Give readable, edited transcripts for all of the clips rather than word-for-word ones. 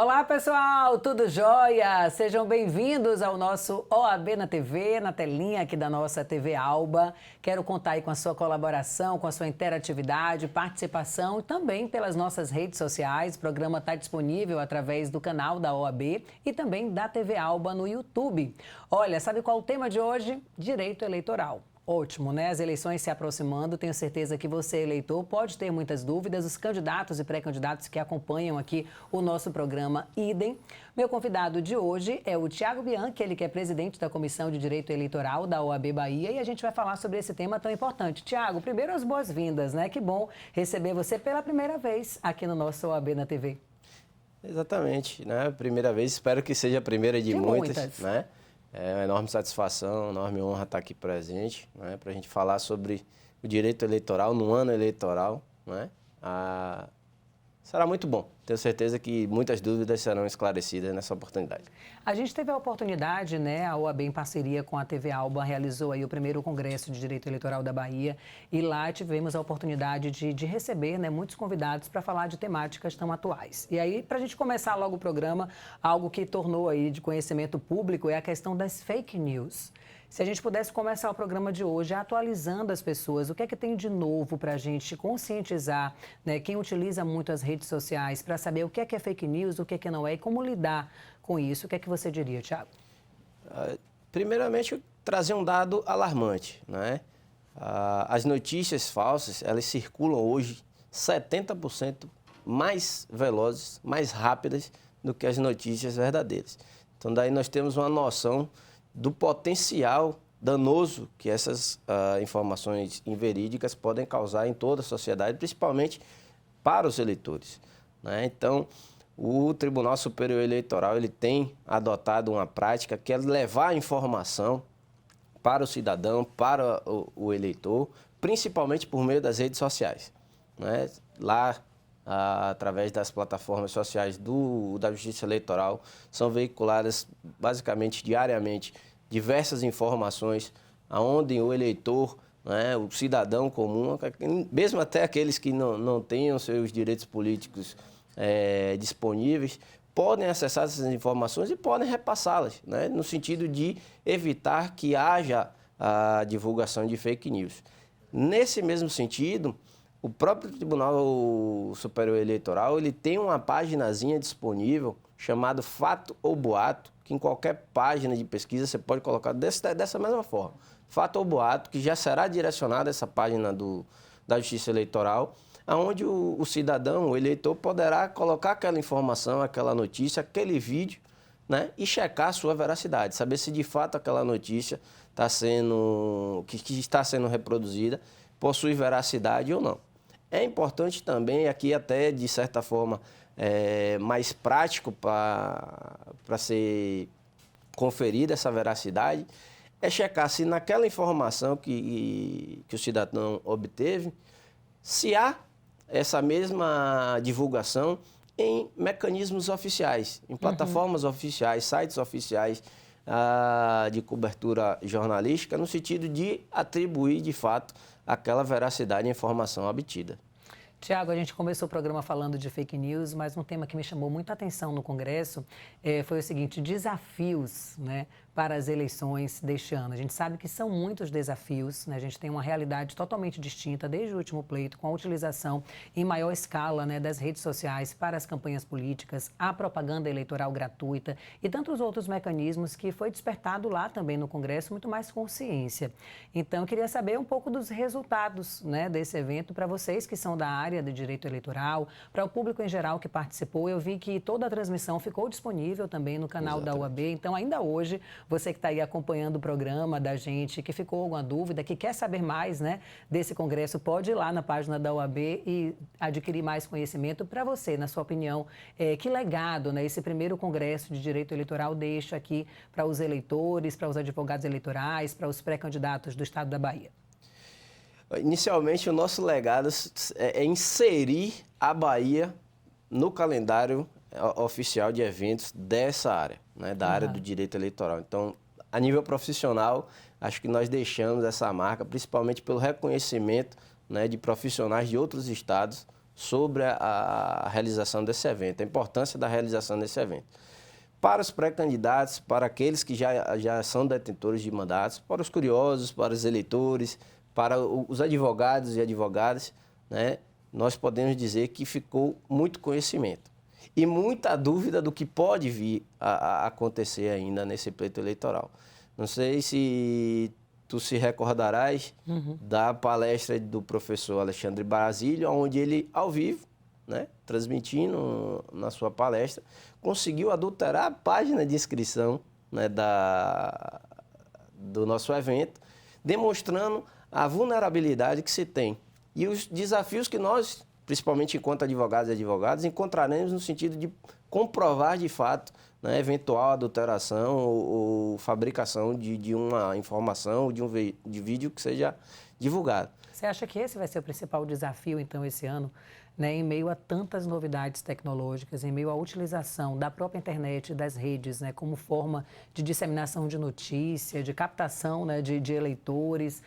Olá, pessoal, tudo jóia? Sejam bem-vindos ao nosso OAB na TV, na telinha aqui da nossa TV Alba. Quero contar aí com a sua colaboração, com a sua interatividade, participação e também pelas nossas redes sociais. O programa está disponível através do canal da OAB e também da TV Alba no YouTube. Olha, sabe qual é o tema de hoje? Direito eleitoral. Ótimo, né? As eleições se aproximando, tenho certeza que você, eleitor, pode ter muitas dúvidas. Os candidatos e pré-candidatos que acompanham aqui o nosso programa, idem. Meu convidado de hoje é o Thiago Bianchi, ele que é presidente da Comissão de Direito Eleitoral da OAB Bahia, e a gente vai falar sobre esse tema tão importante. Thiago, primeiro as boas-vindas, né? Que bom receber você pela primeira vez aqui no nosso OAB na TV. Exatamente, né? Primeira vez, espero que seja a primeira de muitas, né? É uma enorme satisfação, uma enorme honra estar aqui presente, né? Para a gente falar sobre o direito eleitoral no ano eleitoral, né? Será muito bom. Tenho certeza que muitas dúvidas serão esclarecidas nessa oportunidade. A gente teve a oportunidade, né? A OAB, em parceria com a TV Alba, realizou aí o primeiro Congresso de Direito Eleitoral da Bahia e lá tivemos a oportunidade de receber, né, muitos convidados para falar de temáticas tão atuais. E aí, para a gente começar logo o programa, algo que tornou aí de conhecimento público é a questão das fake news. Se a gente pudesse começar o programa de hoje atualizando as pessoas, o que é que tem de novo para a gente conscientizar, né, quem utiliza muito as redes sociais para saber o que é fake news, o que é não é e como lidar com isso? O que é que você diria, Thiago? Primeiramente, trazer um dado alarmante, né? As notícias falsas, elas circulam hoje 70% mais velozes, mais rápidas do que as notícias verdadeiras. Então, daí nós temos uma noção do potencial danoso que essas informações inverídicas podem causar em toda a sociedade, principalmente para os eleitores, né? Então, o Tribunal Superior Eleitoral ele tem adotado uma prática que é levar a informação para o cidadão, para o eleitor, principalmente por meio das redes sociais, né? Lá, através das plataformas sociais da Justiça Eleitoral, são veiculadas basicamente diariamente diversas informações aonde o eleitor, né, o cidadão comum, mesmo até aqueles que não tenham seus direitos políticos disponíveis, podem acessar essas informações e podem repassá-las, né, no sentido de evitar que haja a divulgação de fake news. Nesse mesmo sentido, o próprio Tribunal Superior Eleitoral ele tem uma paginazinha disponível chamada Fato ou Boato, que em qualquer página de pesquisa você pode colocar dessa mesma forma. Fato ou boato, que já será direcionado a essa página da Justiça Eleitoral, onde o cidadão, o eleitor, poderá colocar aquela informação, aquela notícia, aquele vídeo, né, e checar a sua veracidade, saber se de fato aquela notícia que está sendo reproduzida possui veracidade ou não. É importante também, aqui até de certa forma, mais prático para ser conferida essa veracidade, é checar se naquela informação que o cidadão obteve, se há essa mesma divulgação em mecanismos oficiais, em plataformas oficiais, sites oficiais de cobertura jornalística, no sentido de atribuir, de fato, aquela veracidade à informação obtida. Tiago, a gente começou o programa falando de fake news, mas um tema que me chamou muita atenção no Congresso foi o seguinte: desafios, né, para as eleições deste ano. A gente sabe que são muitos desafios, né? A gente tem uma realidade totalmente distinta desde o último pleito, com a utilização em maior escala, né, das redes sociais para as campanhas políticas, a propaganda eleitoral gratuita e tantos outros mecanismos que foi despertado lá também no Congresso muito mais consciência. Então, eu queria saber um pouco dos resultados, né, desse evento para vocês que são da área de direito eleitoral, para o público em geral que participou. Eu vi que toda a transmissão ficou disponível também no canal da UAB, então ainda hoje, você que está aí acompanhando o programa da gente, que ficou alguma dúvida, que quer saber mais, né, desse congresso, pode ir lá na página da UAB e adquirir mais conhecimento. Para você, na sua opinião, que legado, né, esse primeiro congresso de direito eleitoral deixa aqui para os eleitores, para os advogados eleitorais, para os pré-candidatos do estado da Bahia? Inicialmente, o nosso legado é inserir a Bahia no calendário oficial de eventos dessa área, né, da área do direito eleitoral. Então, a nível profissional, acho que nós deixamos essa marca, principalmente pelo reconhecimento, né, de profissionais de outros estados sobre a realização desse evento, a importância da realização desse evento. Para os pré-candidatos, para aqueles que já são detentores de mandatos, para os curiosos, para os eleitores, para os advogados e advogadas, né, nós podemos dizer que ficou muito conhecimento e muita dúvida do que pode vir a acontecer ainda nesse pleito eleitoral. Não sei se tu se recordarás da palestra do professor Alexandre Brasílio, onde ele, ao vivo, né, transmitindo na sua palestra, conseguiu adulterar a página de inscrição, né, do nosso evento, demonstrando a vulnerabilidade que se tem e os desafios que nós, principalmente enquanto advogados e advogadas, encontraremos no sentido de comprovar de fato, né, eventual adulteração ou fabricação de uma informação, de vídeo que seja divulgado. Você acha que esse vai ser o principal desafio, então, esse ano, né, em meio a tantas novidades tecnológicas, em meio à utilização da própria internet, das redes, né, como forma de disseminação de notícia, de captação, né, de eleitores,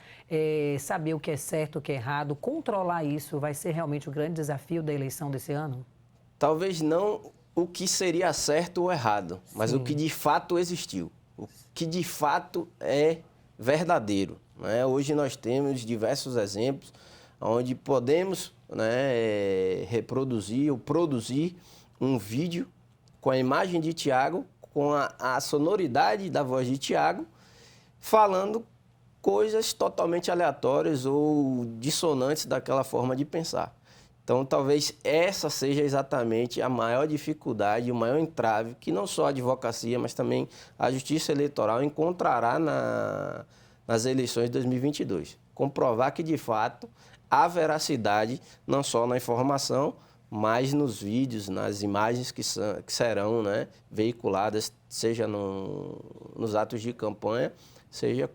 saber o que é certo, o que é errado, controlar isso vai ser realmente o grande desafio da eleição desse ano? Talvez não o que seria certo ou errado, mas o que de fato existiu, o que de fato é verdadeiro, né? Hoje nós temos diversos exemplos onde podemos, né, reproduzir ou produzir um vídeo com a imagem de Tiago, com a sonoridade da voz de Tiago, falando coisas totalmente aleatórias ou dissonantes daquela forma de pensar. Então, talvez essa seja exatamente a maior dificuldade, o maior entrave que não só a advocacia, mas também a Justiça Eleitoral encontrará nas eleições de 2022. Comprovar que, de fato, há veracidade não só na informação, mas nos vídeos, nas imagens que serão, né, veiculadas, seja nos atos de campanha, seja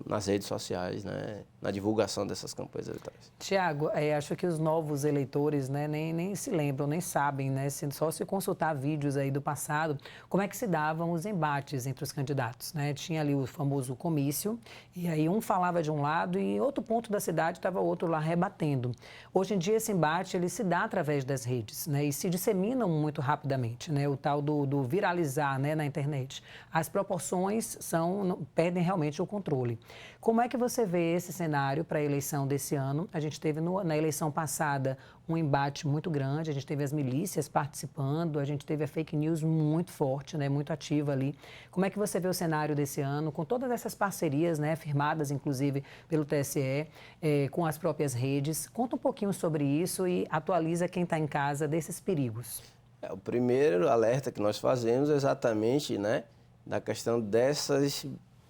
nas redes sociais, né, na divulgação dessas campanhas eleitorais. Tiago, acho que os novos eleitores, né, nem se lembram, nem sabem, né, só se consultar vídeos aí do passado, como é que se davam os embates entre os candidatos, né? Tinha ali o famoso comício, e aí um falava de um lado e em outro ponto da cidade estava o outro lá rebatendo. Hoje em dia esse embate ele se dá através das redes, né, e se disseminam muito rapidamente, né, o tal do viralizar, né, na internet. As proporções perdem realmente o controle. Como é que você vê esse cenário para a eleição desse ano? A gente teve na eleição passada um embate muito grande, a gente teve as milícias participando, a gente teve a fake news muito forte, né, muito ativa ali. Como é que você vê o cenário desse ano, com todas essas parcerias, né, firmadas inclusive pelo TSE, com as próprias redes? Conta um pouquinho sobre isso e atualiza quem está em casa desses perigos. O primeiro alerta que nós fazemos é exatamente, né, da questão dessas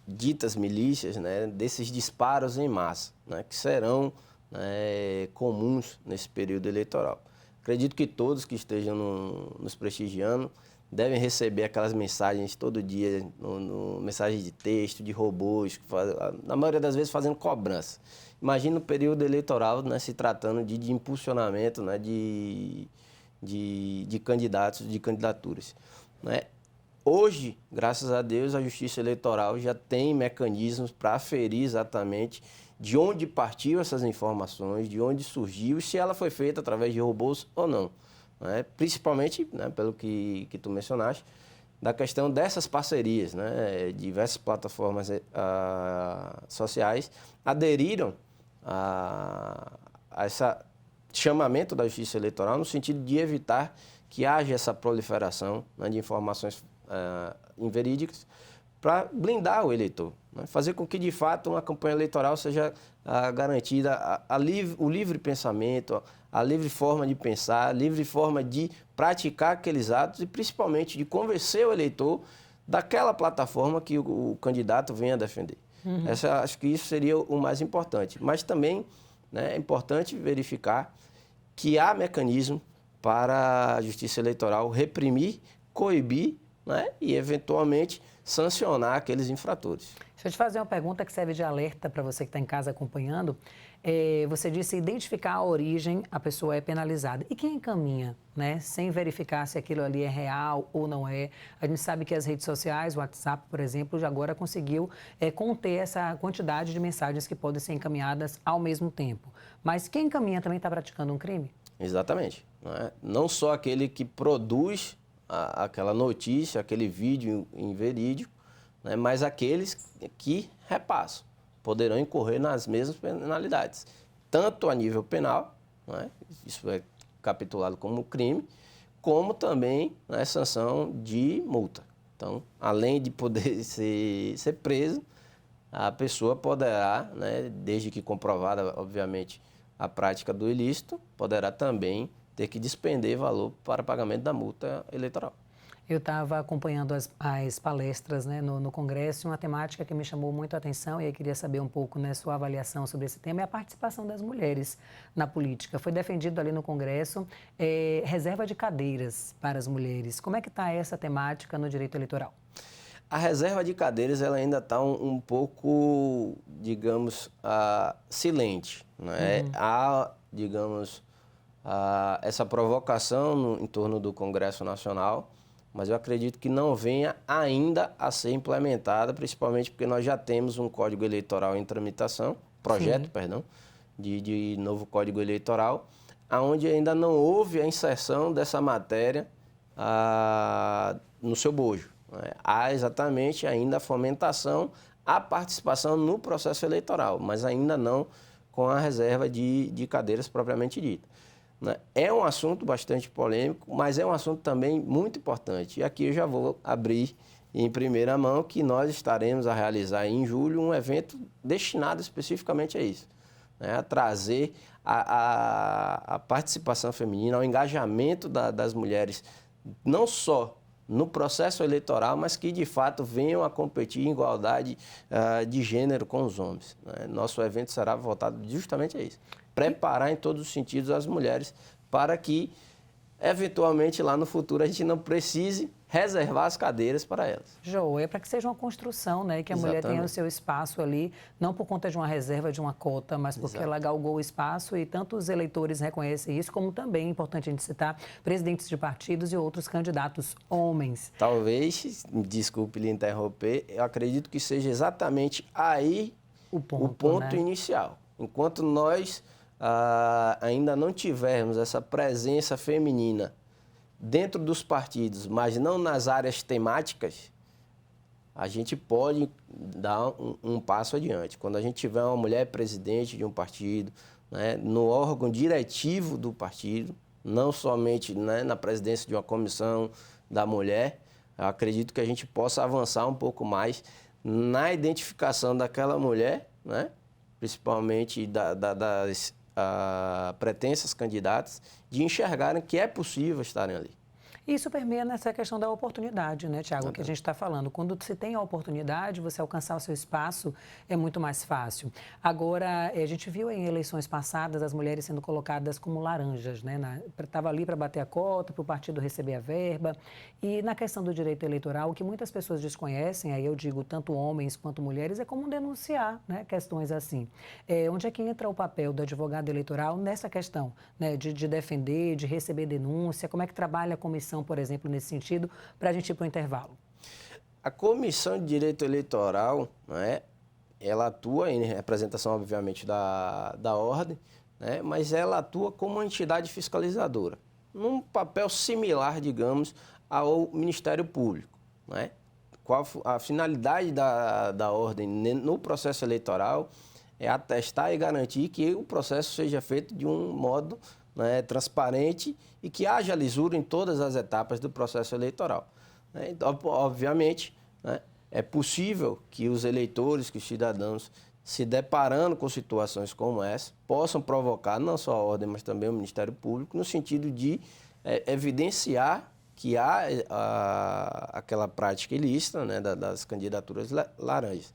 ditas milícias, né, desses disparos em massa, né, que serão, né, comuns nesse período eleitoral. Acredito que todos que estejam nos prestigiando devem receber aquelas mensagens todo dia, mensagens de texto, de robôs, na maioria das vezes fazendo cobrança. Imagina o período eleitoral, né, se tratando de impulsionamento, né, de candidatos, de candidaturas, né? Hoje, graças a Deus, a Justiça Eleitoral já tem mecanismos para aferir exatamente de onde partiu essas informações, de onde surgiu e se ela foi feita através de robôs ou não, né? Principalmente, né, pelo que tu mencionaste, da questão dessas parcerias, né? Diversas plataformas sociais aderiram a esse chamamento da Justiça Eleitoral no sentido de evitar que haja essa proliferação, né, de informações inverídicas para blindar o eleitor, né? Fazer com que, de fato, uma campanha eleitoral seja garantida o livre pensamento, a livre forma de pensar, a livre forma de praticar aqueles atos e, principalmente, de convencer o eleitor daquela plataforma que o candidato venha defender. Acho que isso seria o mais importante. Mas também, né, é importante verificar que há mecanismo para a Justiça Eleitoral reprimir, coibir, né, e, eventualmente, sancionar aqueles infratores. Deixa eu te fazer uma pergunta que serve de alerta para você que está em casa acompanhando. Você disse identificar a origem, a pessoa é penalizada. E quem encaminha, né, sem verificar se aquilo ali é real ou não é? A gente sabe que as redes sociais, o WhatsApp, por exemplo, já agora conseguiu conter essa quantidade de mensagens que podem ser encaminhadas ao mesmo tempo. Mas quem encaminha também está praticando um crime? Exatamente. Não só aquele que produz aquela notícia, aquele vídeo inverídico, né, mas aqueles que repassam poderão incorrer nas mesmas penalidades, tanto a nível penal, né, isso é capitulado como crime, como também, né, sanção de multa. Então, além de poder ser preso, a pessoa poderá, né, desde que comprovada, obviamente, a prática do ilícito, poderá também ter que despender valor para pagamento da multa eleitoral. Eu estava acompanhando as palestras, né, no Congresso, e uma temática que me chamou muito a atenção, e eu queria saber um pouco, né, sua avaliação sobre esse tema, é a participação das mulheres na política. Foi defendido ali no Congresso reserva de cadeiras para as mulheres. Como é que está essa temática no direito eleitoral? A reserva de cadeiras ela ainda está um pouco, digamos, silente. Né? Há, digamos, essa provocação em torno do Congresso Nacional, mas eu acredito que não venha ainda a ser implementada, principalmente porque nós já temos um Código Eleitoral em tramitação, projeto, Sim. perdão, de novo Código Eleitoral, onde ainda não houve a inserção dessa matéria no seu bojo. Né? Há exatamente ainda a fomentação, a participação no processo eleitoral, mas ainda não com a reserva de cadeiras propriamente dita. Né? É um assunto bastante polêmico, mas é um assunto também muito importante. E aqui eu já vou abrir em primeira mão que nós estaremos a realizar em julho um evento destinado especificamente a isso, né? A trazer a participação feminina, o engajamento das mulheres, não só no processo eleitoral, mas que de fato venham a competir em igualdade de gênero com os homens. Né? Nosso evento será voltado justamente a isso. Preparar em todos os sentidos as mulheres para que, eventualmente, lá no futuro, a gente não precise reservar as cadeiras para elas. É para que seja uma construção, né? Que a mulher tenha o seu espaço ali, não por conta de uma reserva, de uma cota, mas porque ela galgou o espaço e tanto os eleitores reconhecem isso, como também, é importante a gente citar, presidentes de partidos e outros candidatos homens. Talvez, desculpe lhe interromper, eu acredito que seja exatamente aí o ponto né? inicial. Enquanto nós ainda não tivermos essa presença feminina dentro dos partidos, mas não nas áreas temáticas, a gente pode dar um passo adiante. Quando a gente tiver uma mulher presidente de um partido, né, no órgão diretivo do partido, não somente, né, na presidência de uma comissão da mulher, eu acredito que a gente possa avançar um pouco mais na identificação daquela mulher, né, principalmente das pretensas candidatas, de enxergarem que é possível estarem ali. Isso permeia nessa questão da oportunidade, né, Tiago, que a gente está falando. Quando se tem a oportunidade, você alcançar o seu espaço é muito mais fácil. Agora, a gente viu em eleições passadas as mulheres sendo colocadas como laranjas, né? Estava ali para bater a cota, para o partido receber a verba. E na questão do direito eleitoral, o que muitas pessoas desconhecem, aí eu digo tanto homens quanto mulheres, é como denunciar, né, questões assim. Onde é que entra o papel do advogado eleitoral nessa questão, né, de defender, de receber denúncia? Como é que trabalha a comissão, por exemplo, nesse sentido, para a gente ir para o intervalo? A Comissão de Direito Eleitoral, né, ela atua em representação, obviamente, da ordem, né, mas ela atua como uma entidade fiscalizadora, num papel similar, digamos, ao Ministério Público. Né? Qual a finalidade da ordem no processo eleitoral é atestar e garantir que o processo seja feito de um modo, né, transparente e que haja lisura em todas as etapas do processo eleitoral. Né? Então, obviamente, né, é possível que os eleitores, que os cidadãos, se deparando com situações como essa, possam provocar não só a ordem, mas também o Ministério Público, no sentido de evidenciar que há aquela prática ilícita, né, das candidaturas laranjas.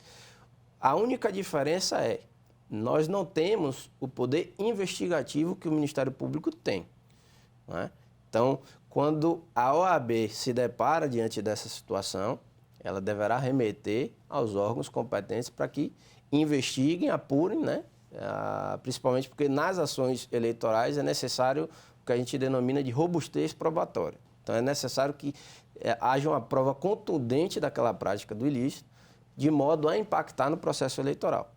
A única diferença é nós não temos o poder investigativo que o Ministério Público tem. Né? Então, quando a OAB se depara diante dessa situação, ela deverá remeter aos órgãos competentes para que investiguem, apurem, né? Principalmente porque nas ações eleitorais é necessário o que a gente denomina de robustez probatória. Então, é necessário que haja uma prova contundente daquela prática do ilícito, de modo a impactar no processo eleitoral.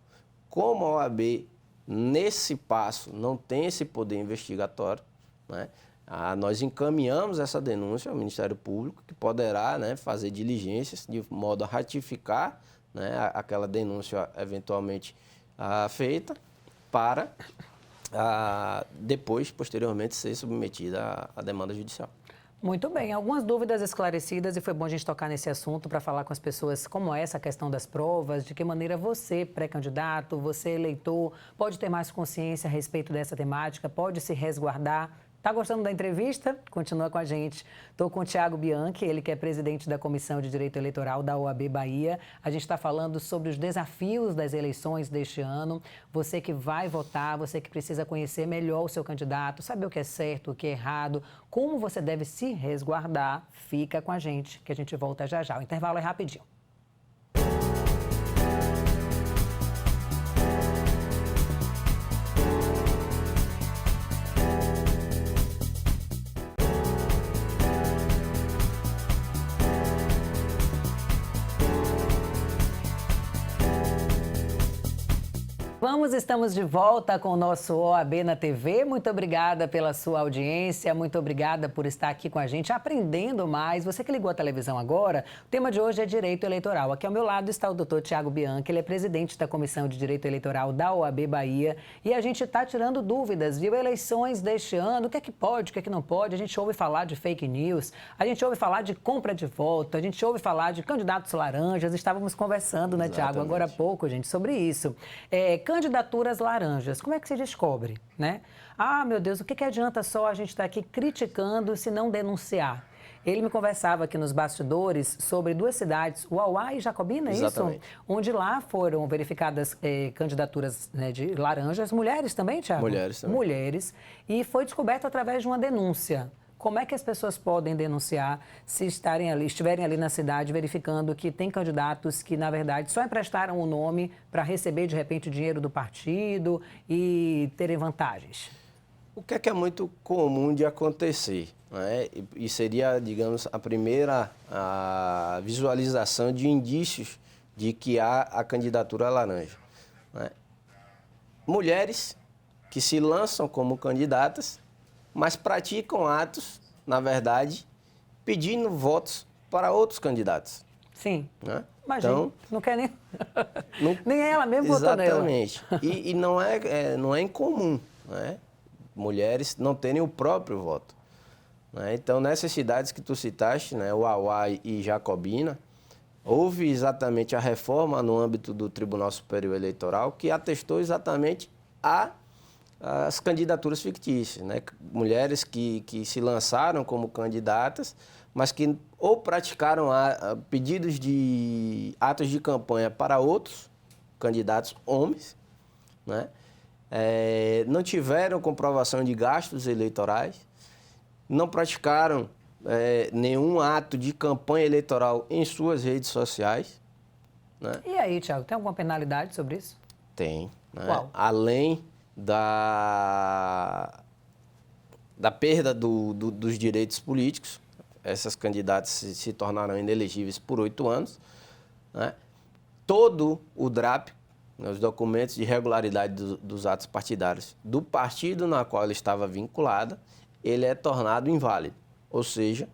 Como a OAB, nesse passo, não tem esse poder investigatório, né? Nós encaminhamos essa denúncia ao Ministério Público, que poderá, né, fazer diligências de modo a ratificar, né, aquela denúncia eventualmente feita para depois, posteriormente, ser submetida à demanda judicial. Muito bem, algumas dúvidas esclarecidas e foi bom a gente tocar nesse assunto para falar com as pessoas como é essa questão das provas, de que maneira você, pré-candidato, você eleitor, pode ter mais consciência a respeito dessa temática, pode se resguardar. Tá gostando da entrevista? Continua com a gente. Estou com o Thiago Bianchi, ele que é presidente da Comissão de Direito Eleitoral da OAB Bahia. A gente está falando sobre os desafios das eleições deste ano. Você que vai votar, você que precisa conhecer melhor o seu candidato, saber o que é certo, o que é errado, como você deve se resguardar, fica com a gente, que a gente volta já já. O intervalo é rapidinho. Estamos de volta com o nosso OAB na TV. Muito obrigada pela sua audiência, muito obrigada por estar aqui com a gente, aprendendo mais. Você que ligou a televisão agora, o tema de hoje é Direito Eleitoral. Aqui ao meu lado está o doutor Thiago Bianchi, ele é presidente da Comissão de Direito Eleitoral da OAB Bahia. E a gente está tirando dúvidas, viu? Eleições deste ano, o que é que pode, o que é que não pode. A gente ouve falar de fake news, a gente ouve falar de compra de voto, a gente ouve falar de candidatos laranjas. Estávamos conversando, né, Thiago, agora há pouco, gente, sobre isso. Candidaturas laranjas, como é que se descobre, né? Ah, meu Deus, o que adianta só a gente estar aqui criticando se não denunciar? Ele me conversava aqui nos bastidores sobre duas cidades, Uauá e Jacobina, é Exatamente. isso? Onde lá foram verificadas candidaturas, né, de laranjas, mulheres também, Thiago? Mulheres também. Mulheres, e foi descoberto através de uma denúncia. Como é que as pessoas podem denunciar se estiverem ali na cidade verificando que tem candidatos que, na verdade, só emprestaram o nome para receber, de repente, dinheiro do partido e terem vantagens? O que é muito comum de acontecer, né? E seria, digamos, a primeira visualização de indícios de que há a candidatura laranja, né? Mulheres que se lançam como candidatas, mas praticam atos, na verdade, pedindo votos para outros candidatos. Sim. Né? Imagina, então, não quer nem... não, nem ela mesmo votou nela. Exatamente. E não é incomum, né, mulheres não terem o próprio voto. Né? Então, nessas cidades que tu citaste, né, Uauá e Jacobina, houve exatamente a reforma no âmbito do Tribunal Superior Eleitoral que atestou exatamente as candidaturas fictícias, né? Mulheres que se lançaram como candidatas, mas que ou praticaram pedidos de atos de campanha para outros candidatos homens, né? Não tiveram comprovação de gastos eleitorais, não praticaram nenhum ato de campanha eleitoral em suas redes sociais. Né? E aí, Thiago, tem alguma penalidade sobre isso? Tem. Né? Qual? Além da perda dos direitos políticos, essas candidatas se tornarão inelegíveis por 8 anos. Né? Todo o DRAP, né, os documentos de regularidade dos atos partidários do partido na qual ela estava vinculada, ele é tornado inválido. Ou seja,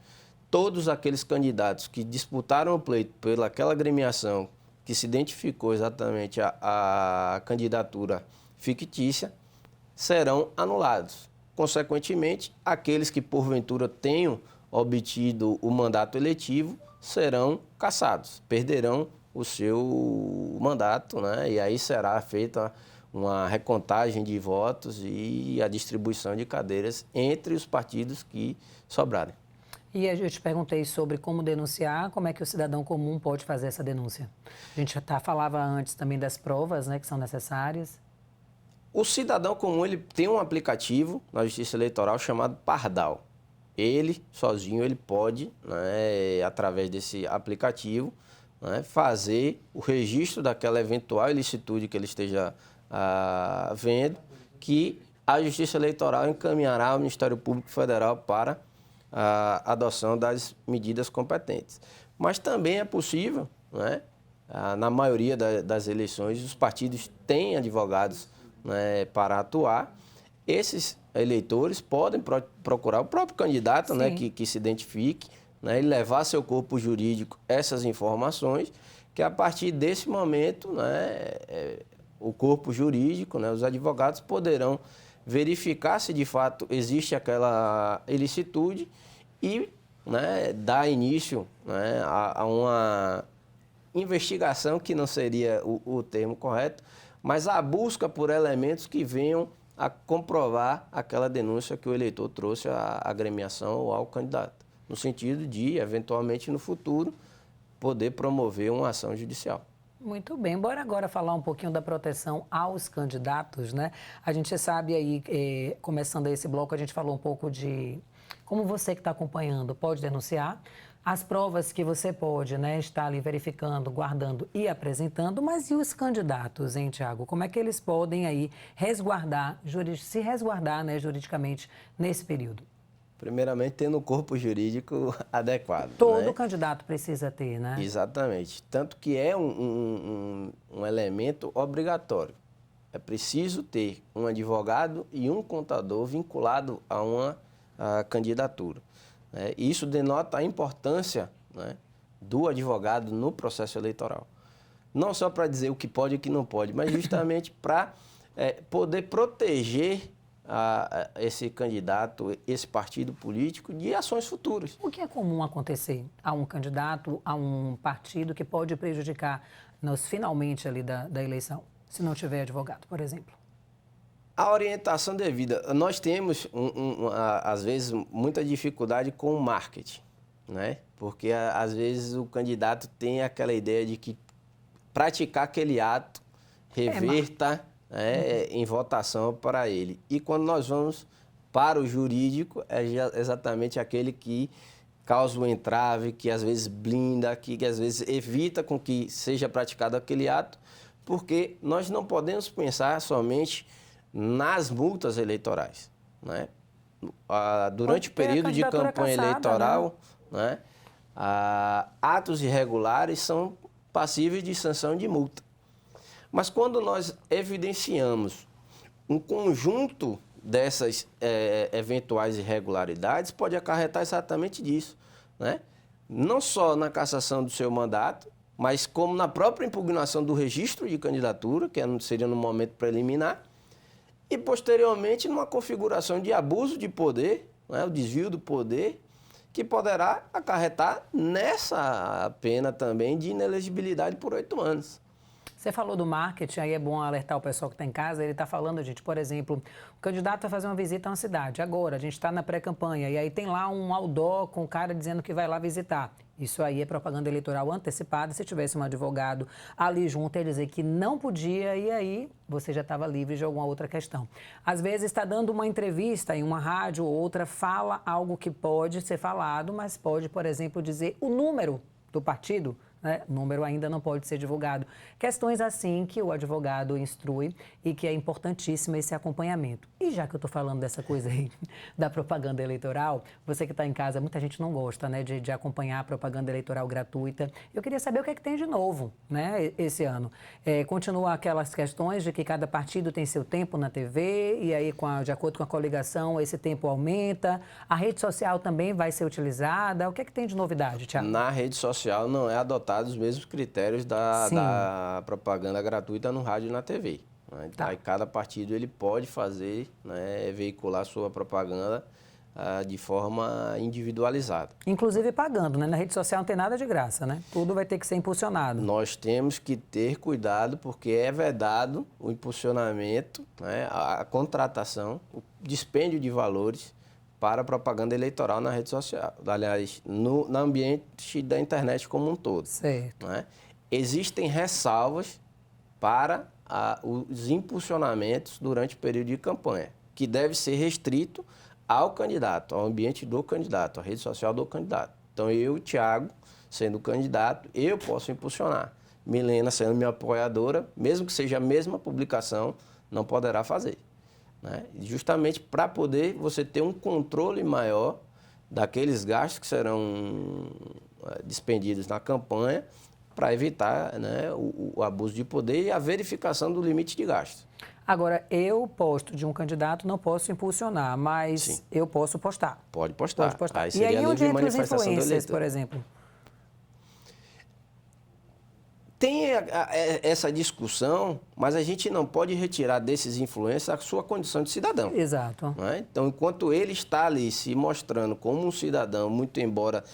todos aqueles candidatos que disputaram o pleito pelaquela agremiação que se identificou exatamente a candidatura fictícia, serão anulados. Consequentemente, aqueles que porventura tenham obtido o mandato eletivo serão cassados, perderão o seu mandato, né? E aí será feita uma recontagem de votos e a distribuição de cadeiras entre os partidos que sobrarem. E eu te perguntei sobre como denunciar, como é que o cidadão comum pode fazer essa denúncia? A gente falava antes também das provas, né, que são necessárias. O cidadão comum ele tem um aplicativo na Justiça Eleitoral chamado Pardal. Ele, sozinho, ele pode, né, através desse aplicativo, né, fazer o registro daquela eventual ilicitude que ele esteja vendo, que a Justiça Eleitoral encaminhará ao Ministério Público Federal para a adoção das medidas competentes. Mas também é possível, né, na maioria das eleições, os partidos têm advogados, né, para atuar, esses eleitores podem procurar o próprio candidato, né, que se identifique, né, e levar seu corpo jurídico essas informações, que a partir desse momento, né, o corpo jurídico, né, os advogados poderão verificar se de fato existe aquela ilicitude e, né, dar início, né, a uma investigação, que não seria o termo correto, mas a busca por elementos que venham a comprovar aquela denúncia que o eleitor trouxe à agremiação ou ao candidato, no sentido de, eventualmente, no futuro, poder promover uma ação judicial. Muito bem, bora agora falar um pouquinho da proteção aos candidatos, né? A gente sabe aí, começando esse bloco, a gente falou um pouco de como você que está acompanhando pode denunciar, as provas que você pode, né, estar ali verificando, guardando e apresentando, mas e os candidatos, hein, Tiago? Como é que eles podem aí se resguardar, né, juridicamente nesse período? Primeiramente, tendo um corpo jurídico adequado. Todo candidato precisa ter, né? Exatamente. Tanto que é um elemento obrigatório. É preciso ter um advogado e um contador vinculado a uma candidatura. Isso denota a importância, né, do advogado no processo eleitoral. Não só para dizer o que pode e o que não pode, mas justamente para poder proteger esse candidato, esse partido político, de ações futuras. O que é comum acontecer a um candidato, a um partido que pode prejudicar finalmente ali da eleição, se não tiver advogado, por exemplo? A orientação devida. Nós temos, às vezes, muita dificuldade com o marketing, né? Porque, às vezes, o candidato tem aquela ideia de que praticar aquele ato reverta em votação para ele. E quando nós vamos para o jurídico, é exatamente aquele que causa um entrave, que às vezes blinda, que às vezes evita com que seja praticado aquele ato, porque nós não podemos pensar somente nas multas eleitorais, né? Durante o período de campanha eleitoral, né, atos irregulares são passíveis de sanção de multa. Mas quando nós evidenciamos um conjunto dessas eventuais irregularidades, pode acarretar exatamente disso, né? Não só na cassação do seu mandato, mas como na própria impugnação do registro de candidatura, que seria no momento preliminar, e posteriormente numa configuração de abuso de poder, né, o desvio do poder, que poderá acarretar nessa pena também de inelegibilidade por 8 anos. Você falou do marketing, aí é bom alertar o pessoal que está em casa. Ele está falando, gente, por exemplo, o candidato vai fazer uma visita a uma cidade. Agora, a gente está na pré-campanha e aí tem lá um outdoor com o cara dizendo que vai lá visitar. Isso aí é propaganda eleitoral antecipada. Se tivesse um advogado ali junto, ele dizer que não podia, e aí você já estava livre de alguma outra questão. Às vezes está dando uma entrevista em uma rádio ou outra, fala algo que pode ser falado, mas pode, por exemplo, dizer o número do partido, né? O número ainda não pode ser divulgado. Questões assim que o advogado instrui e que é importantíssimo esse acompanhamento. E já que eu estou falando dessa coisa aí da propaganda eleitoral, você que está em casa, muita gente não gosta, né, de acompanhar a propaganda eleitoral gratuita. Eu queria saber o que é que tem de novo, né, esse ano. Continua aquelas questões de que cada partido tem seu tempo na TV e aí, de acordo com a coligação, esse tempo aumenta. A rede social também vai ser utilizada. O que é que tem de novidade, Thiago? Na rede social não é adotado os mesmos critérios da propaganda gratuita no rádio e na TV. Né? Então, aí cada partido ele pode fazer, né, veicular sua propaganda de forma individualizada. Inclusive pagando, né? Na rede social não tem nada de graça, né? Tudo vai ter que ser impulsionado. Nós temos que ter cuidado porque é vedado o impulsionamento, né, a contratação, o dispêndio de valores para a propaganda eleitoral na rede social, aliás, no ambiente da internet como um todo. Certo. Né? Existem ressalvas para os impulsionamentos durante o período de campanha, que deve ser restrito ao candidato, ao ambiente do candidato, à rede social do candidato. Então, eu, Thiago, sendo candidato, eu posso impulsionar. Milena, sendo minha apoiadora, mesmo que seja a mesma publicação, não poderá fazer. Né? Justamente para poder você ter um controle maior daqueles gastos que serão dispendidos na campanha, para evitar, né, o abuso de poder e a verificação do limite de gasto. Agora, eu posto de um candidato, não posso impulsionar, mas Sim. eu posso postar. Pode postar. Pode postar. Aí E seria aí, livre onde entra os manifestação do influencers, eleitor. por exemplo? Tem essa discussão, mas a gente não pode retirar desses influencers a sua condição de cidadão. Exato. Não é? Então, enquanto ele está ali se mostrando como um cidadão, muito embora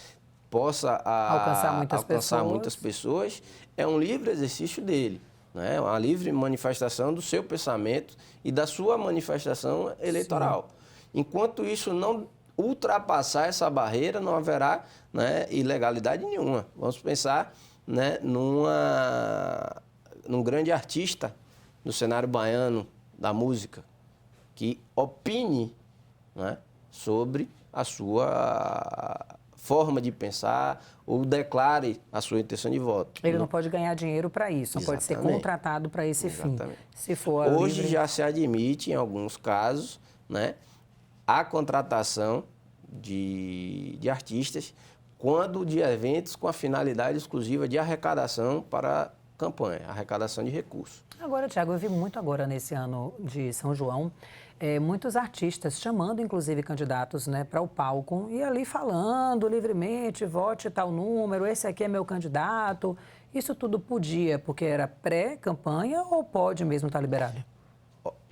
possa alcançar muitas pessoas, é um livre exercício dele. Né? É uma livre manifestação do seu pensamento e da sua manifestação eleitoral. Sim. Enquanto isso não ultrapassar essa barreira, não haverá, né, ilegalidade nenhuma. Vamos pensar, né, num grande artista do cenário baiano da música que opine, né, sobre a sua forma de pensar ou declare a sua intenção de voto. Ele não pode ganhar dinheiro para isso, não pode ser contratado para esse fim. Se for hoje livre... já se admite, em alguns casos, né, a contratação de artistas quando de eventos com a finalidade exclusiva de arrecadação para campanha, arrecadação de recursos. Agora, Tiago, eu vi muito agora nesse ano de São João, muitos artistas chamando, inclusive, candidatos, né, para o palco e ali falando livremente, vote tal número, esse aqui é meu candidato. Isso tudo podia, porque era pré-campanha ou pode mesmo estar liberado?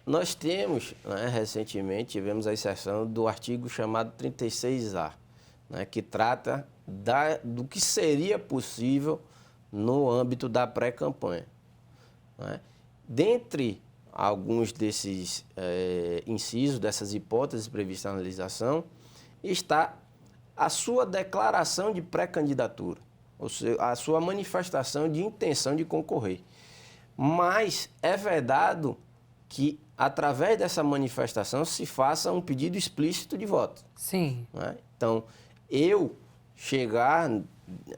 Nós temos, né, recentemente, tivemos a inserção do artigo chamado 36A, né, que trata do que seria possível no âmbito da pré-campanha. Né? Dentre alguns desses incisos, dessas hipóteses previstas na legislação, está a sua declaração de pré-candidatura, ou seja, a sua manifestação de intenção de concorrer. Mas é vedado que, através dessa manifestação, se faça um pedido explícito de voto. Sim. Né? Então, eu chegar,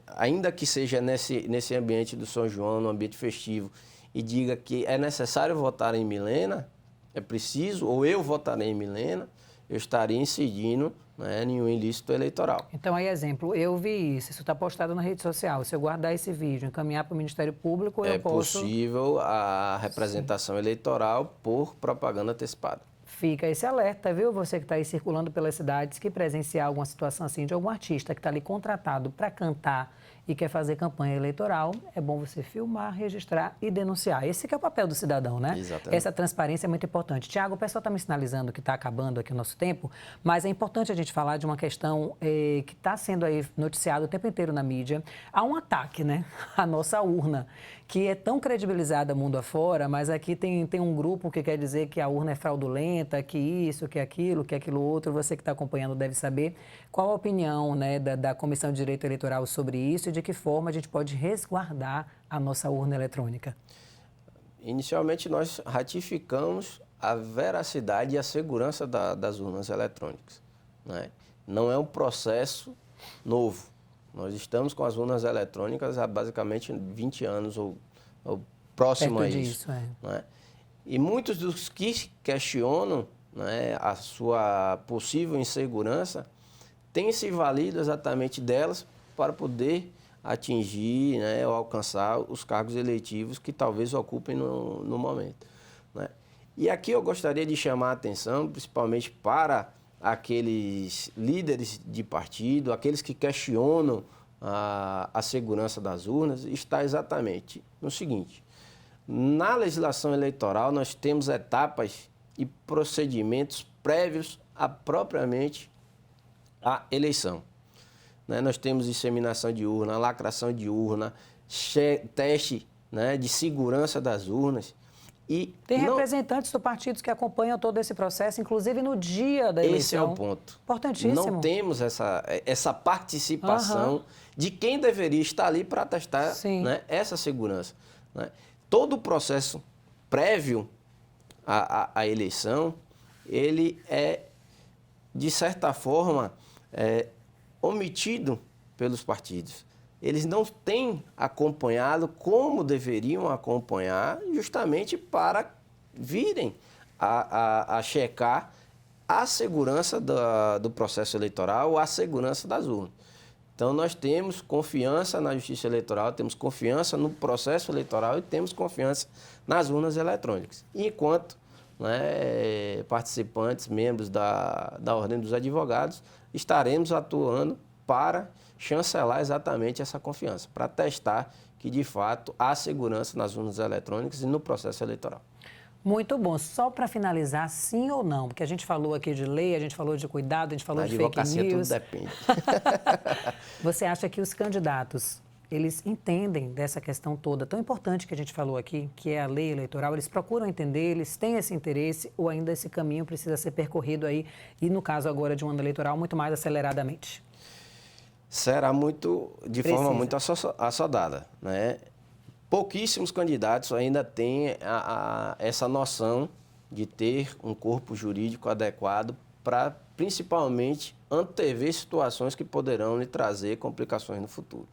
ainda que seja nesse ambiente do São João, no ambiente festivo, e diga que é necessário votar em Milena, é preciso, ou eu votarei em Milena, eu estaria incidindo, né, em um ilícito eleitoral. Então, aí, exemplo, eu vi isso está postado na rede social. Se eu guardar esse vídeo, encaminhar para o Ministério Público, eu posso... É possível a representação eleitoral por propaganda antecipada. Fica esse alerta, viu? Você que está aí circulando pelas cidades, que presenciar alguma situação assim de algum artista que está ali contratado para cantar e quer fazer campanha eleitoral, é bom você filmar, registrar e denunciar. Esse que é o papel do cidadão, né? Exatamente. Essa transparência é muito importante. Tiago, o pessoal está me sinalizando que está acabando aqui o nosso tempo, mas é importante a gente falar de uma questão que está sendo aí noticiada o tempo inteiro na mídia. Há um ataque, né? À nossa urna, que é tão credibilizada mundo afora, mas aqui tem um grupo que quer dizer que a urna é fraudulenta, que isso, que aquilo outro. Você que está acompanhando deve saber qual a opinião, né, da Comissão de Direito Eleitoral sobre isso e de que forma a gente pode resguardar a nossa urna eletrônica. Inicialmente, nós ratificamos a veracidade e a segurança das urnas eletrônicas. Né? Não é um processo novo. Nós estamos com as urnas eletrônicas há basicamente 20 anos ou próximo a isso. Né? E muitos dos que questionam, né, a sua possível insegurança têm se valido exatamente delas para poder atingir, né, ou alcançar os cargos eletivos que talvez ocupem no momento. Né? E aqui eu gostaria de chamar a atenção, principalmente para aqueles líderes de partido, aqueles que questionam a segurança das urnas, está exatamente no seguinte: na legislação eleitoral nós temos etapas e procedimentos prévios a propriamente a eleição. Né? Nós temos disseminação de urna, lacração de urna, teste, né, de segurança das urnas. E tem representantes do partido que acompanham todo esse processo, inclusive no dia da eleição. Esse é o ponto. Importantíssimo. Não temos essa participação de quem deveria estar ali para atestar, né, essa segurança. Né? Todo o processo prévio à eleição, ele é, de certa forma, omitido pelos partidos. Eles não têm acompanhado como deveriam acompanhar, justamente para virem a checar a segurança do processo eleitoral, a segurança das urnas. Então, nós temos confiança na Justiça Eleitoral, temos confiança no processo eleitoral e temos confiança nas urnas eletrônicas. Enquanto né, participantes, membros da Ordem dos Advogados, estaremos atuando para chancelar exatamente essa confiança, para testar que, de fato, há segurança nas urnas eletrônicas e no processo eleitoral. Muito bom. Só para finalizar, sim ou não? Porque a gente falou aqui de lei, a gente falou de cuidado, a gente falou de fake news. Tudo depende. Você acha que os candidatos, eles entendem dessa questão toda tão importante que a gente falou aqui, que é a lei eleitoral, eles procuram entender, eles têm esse interesse ou ainda esse caminho precisa ser percorrido aí, e no caso agora de um ano eleitoral, muito mais aceleradamente? Será de forma muito assodada, né? Pouquíssimos candidatos ainda têm essa noção de ter um corpo jurídico adequado para, principalmente, antever situações que poderão lhe trazer complicações no futuro.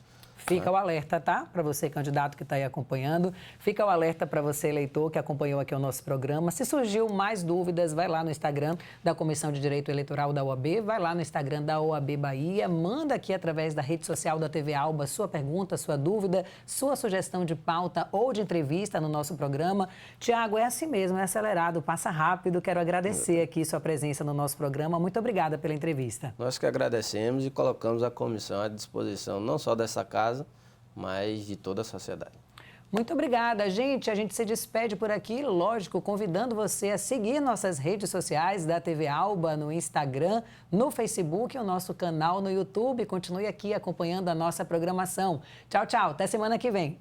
Fica o alerta, tá? Para você, candidato que está aí acompanhando. Fica o alerta para você, eleitor, que acompanhou aqui o nosso programa. Se surgiu mais dúvidas, vai lá no Instagram da Comissão de Direito Eleitoral da OAB, vai lá no Instagram da OAB Bahia, manda aqui através da rede social da TV Alba sua pergunta, sua dúvida, sua sugestão de pauta ou de entrevista no nosso programa. Tiago, é assim mesmo, é acelerado, passa rápido. Quero agradecer aqui sua presença no nosso programa. Muito obrigada pela entrevista. Nós que agradecemos e colocamos a comissão à disposição não só dessa casa, mas de toda a sociedade. Muito obrigada, gente. A gente se despede por aqui, lógico, convidando você a seguir nossas redes sociais da TV Alba, no Instagram, no Facebook e o nosso canal no YouTube. Continue aqui acompanhando a nossa programação. Tchau, tchau. Até semana que vem.